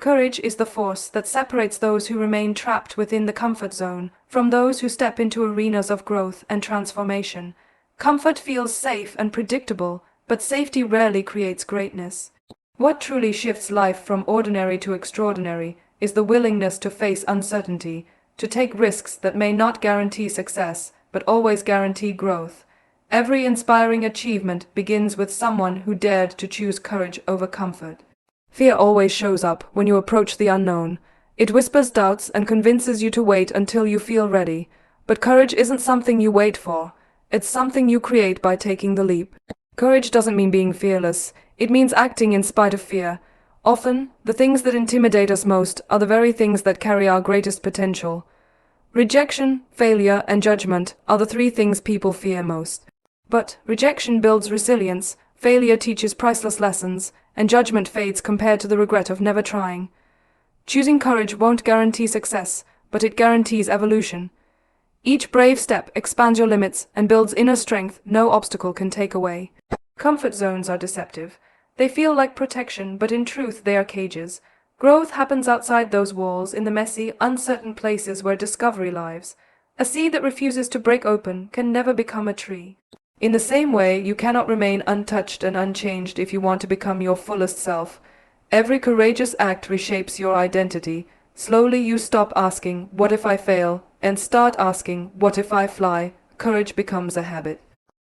Courage is the force that separates those who remain trapped within the comfort zone from those who step into arenas of growth and transformation. Comfort feels safe and predictable, but safety rarely creates greatness. What truly shifts life from ordinary to extraordinary is the willingness to face uncertainty, to take risks that may not guarantee success, but always guarantee growth. Every inspiring achievement begins with someone who dared to choose courage over comfort. Fear always shows up when you approach the unknown. It whispers doubts and convinces you to wait until you feel ready. But courage isn't something you wait for. It's something you create by taking the leap. Courage doesn't mean being fearless. It means acting in spite of fear. Often, the things that intimidate us most are the very things that carry our greatest potential. Rejection, failure, and judgment are the three things people fear most. But rejection builds resilience, failure teaches priceless lessons, and judgment fades compared to the regret of never trying. Choosing courage won't guarantee success, but it guarantees evolution. Each brave step expands your limits and builds inner strength no obstacle can take away. Comfort zones are deceptive. They feel like protection, but in truth they are cages. Growth happens outside those walls, in the messy, uncertain places where discovery lives. A seed that refuses to break open can never become a tree. In the same way, you cannot remain untouched and unchanged if you want to become your fullest self. Every courageous act reshapes your identity. Slowly you stop asking, "What if I fail?" and start asking, "What if I fly?" Courage becomes a habit.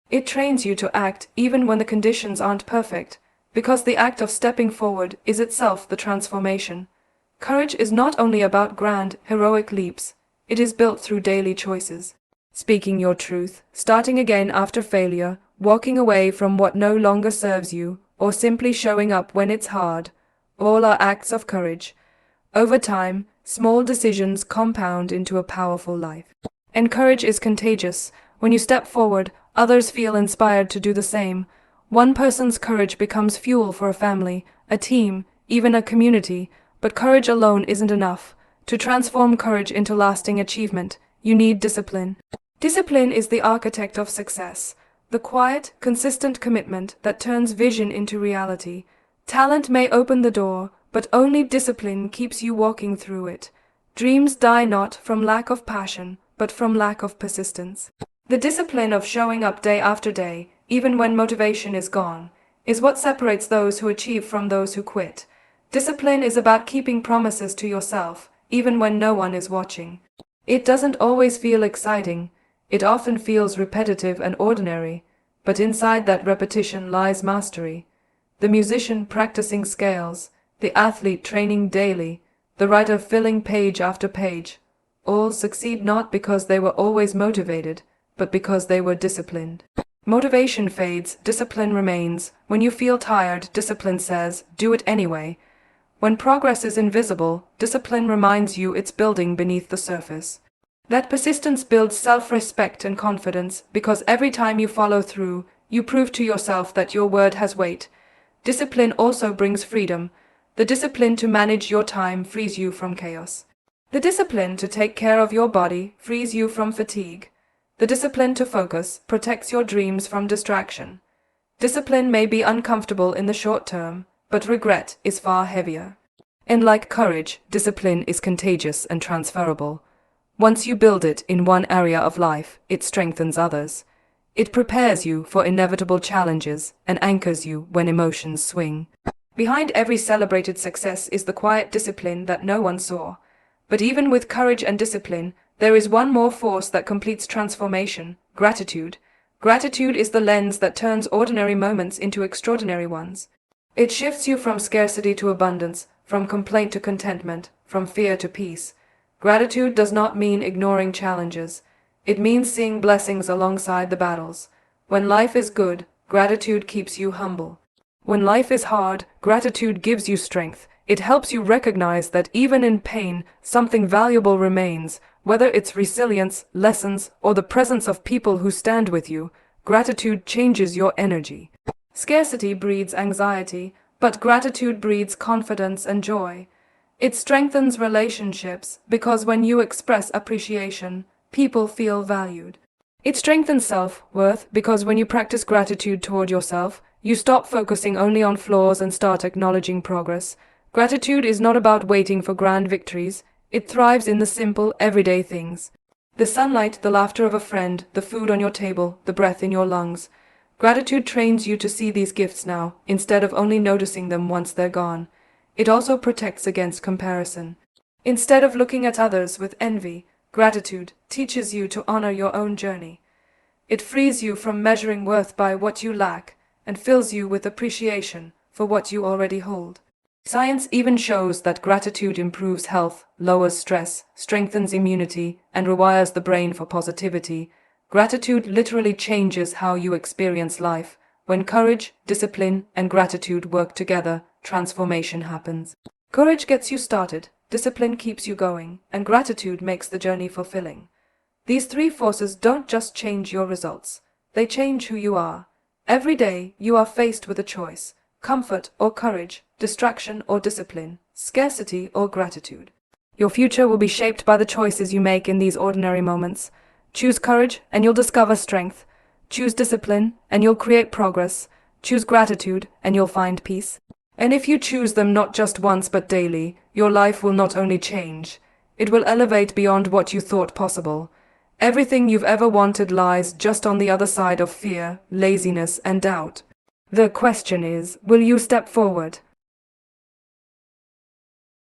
It trains you to act even when the conditions aren't perfect, because the act of stepping forward is itself the transformation. Courage is not only about grand, heroic leaps. It is built through daily choices. Speaking your truth, starting again after failure, walking away from what no longer serves you, or simply showing up when it's hard. All are acts of courage. Over time, small decisions compound into a powerful life. And courage is contagious. When you step forward, others feel inspired to do the same. One person's courage becomes fuel for a family, a team, even a community. But courage alone isn't enough. To transform courage into lasting achievement, you need discipline. Discipline is the architect of success, the quiet, consistent commitment that turns vision into reality. Talent may open the door, but only discipline keeps you walking through it. Dreams die not from lack of passion, but from lack of persistence. The discipline of showing up day after day, even when motivation is gone, is what separates those who achieve from those who quit. Discipline is about keeping promises to yourself, even when no one is watching. It doesn't always feel exciting. It often feels repetitive and ordinary, but inside that repetition lies mastery. The musician practicing scales, the athlete training daily, the writer filling page after page, all succeed not because they were always motivated, but because they were disciplined. Motivation fades, discipline remains. When you feel tired, discipline says, "Do it anyway." When progress is invisible, discipline reminds you it's building beneath the surface. That persistence builds self-respect and confidence, because every time you follow through, you prove to yourself that your word has weight. Discipline also brings freedom. The discipline to manage your time frees you from chaos. The discipline to take care of your body frees you from fatigue. The discipline to focus protects your dreams from distraction. Discipline may be uncomfortable in the short term, but regret is far heavier. And like courage, discipline is contagious and transferable. Once you build it in one area of life, it strengthens others. It prepares you for inevitable challenges and anchors you when emotions swing. Behind every celebrated success is the quiet discipline that no one saw. But even with courage and discipline, there is one more force that completes transformation: gratitude. Gratitude is the lens that turns ordinary moments into extraordinary ones. It shifts you from scarcity to abundance, from complaint to contentment, from fear to peace. Gratitude does not mean ignoring challenges. It means seeing blessings alongside the battles. When life is good, gratitude keeps you humble. When life is hard, gratitude gives you strength. It helps you recognize that even in pain, something valuable remains, whether it's resilience, lessons, or the presence of people who stand with you. Gratitude changes your energy. Scarcity breeds anxiety, but gratitude breeds confidence and joy. It strengthens relationships, because when you express appreciation, people feel valued. It strengthens self-worth, because when you practice gratitude toward yourself, you stop focusing only on flaws and start acknowledging progress. Gratitude is not about waiting for grand victories, it thrives in the simple, everyday things. The sunlight, the laughter of a friend, the food on your table, the breath in your lungs. Gratitude trains you to see these gifts now, instead of only noticing them once they're gone. It also protects against comparison. Instead of looking at others with envy, gratitude teaches you to honor your own journey. It frees you from measuring worth by what you lack and fills you with appreciation for what you already hold. Science even shows that gratitude improves health, lowers stress, strengthens immunity, and rewires the brain for positivity. Gratitude literally changes how you experience life. When courage, discipline, and gratitude work together, transformation happens. Courage gets you started, discipline keeps you going, and gratitude makes the journey fulfilling. These three forces don't just change your results, they change who you are. Every day, you are faced with a choice: comfort or courage, distraction or discipline, scarcity or gratitude. Your future will be shaped by the choices you make in these ordinary moments. Choose courage and you'll discover strength. Choose discipline and you'll create progress. Choose gratitude and you'll find peace. And if you choose them not just once but daily, your life will not only change, it will elevate beyond what you thought possible. Everything you've ever wanted lies just on the other side of fear, laziness, and doubt. The question is, will you step forward?